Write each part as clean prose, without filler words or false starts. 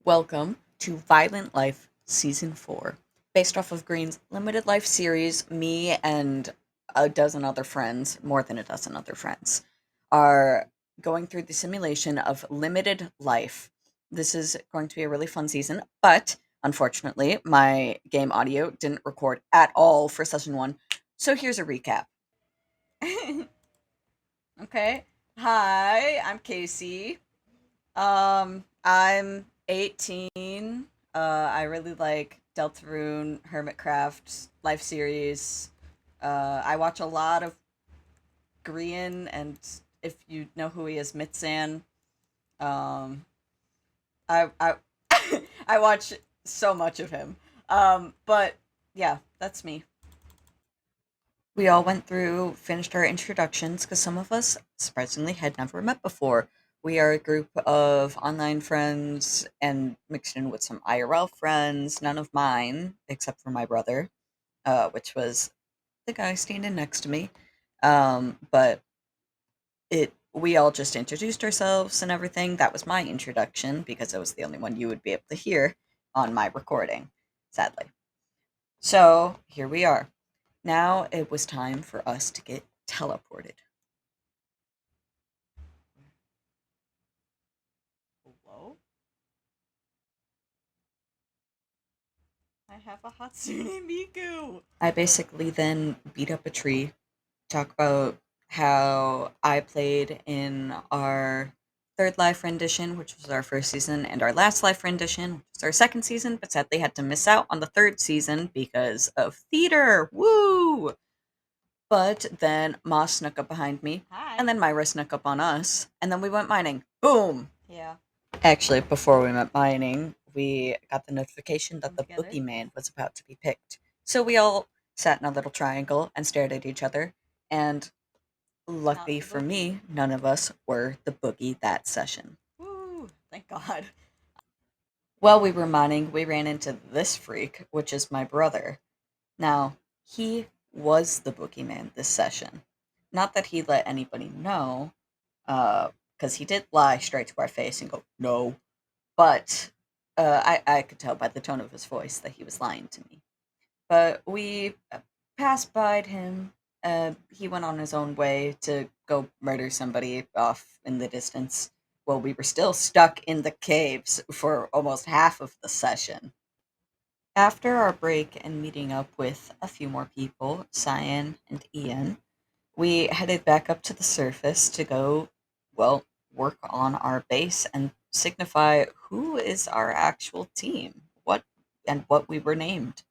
Welcome to Violent Life Season 4. Based off of Green's limited life series, me and a dozen other friends, more than a dozen other friends, are going through the simulation of limited life. This is going to be a really fun season, but unfortunately, my game audio didn't record at all for session 1. So here's a recap. Okay. Hi, I'm Casey. I'm 18. I really like Deltarune, Hermitcraft, Life series. I watch a lot of Grian, and if you know who he is, Mitsan. Um, I I watch so much of him. But yeah, that's me. We all went through, finished our introductions because some of us surprisingly had never met before. We are a group of online friends and mixed in with some IRL friends, none of mine, except for my brother, which was the guy standing next to me. But we all just introduced ourselves and everything. That was my introduction because it was the only one you would be able to hear on my recording, sadly. So here we are. Now it was time for us to get teleported. Hello? I have a Hatsune Miku. I basically then beat up a tree, talk about how I played in our third live rendition, which was our first season, and our last live rendition, which was our second season, but sadly had to miss out on the third season because of theater. Woo! But then Moss snuck up behind me, Hi. and then Myra snuck up on us, and then we went mining. Boom! Yeah. Actually, before we went mining, we got the notification that the Together. boogeyman was about to be picked. So we all sat in a little triangle and stared at each other, and luckily the for boogie. me, none of us were the boogie that session. Woo! Thank God. While we were mining, we ran into this freak, which is my brother. Now, he was the boogeyman this session. Not that he let anybody know, because he did lie straight to our face and go, no. But I could tell by the tone of his voice that he was lying to me. But we passed by him. He went on his own way to go murder somebody off in the distance. Well, we were still stuck in the caves for almost half of the session. After our break and meeting up with a few more people, Cyan and Ian, we headed back up to the surface to go, well, work on our base and signify who is our actual team, what we were named.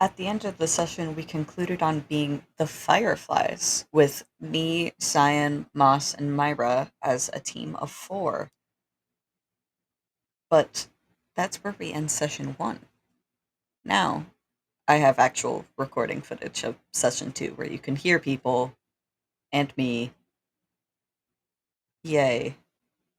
At the end of the session, we concluded on being the Fireflies, with me, Cyan, Moss, and Myra as a team of 4. But that's where we end session 1. Now, I have actual recording footage of session 2 where you can hear people and me. Yay.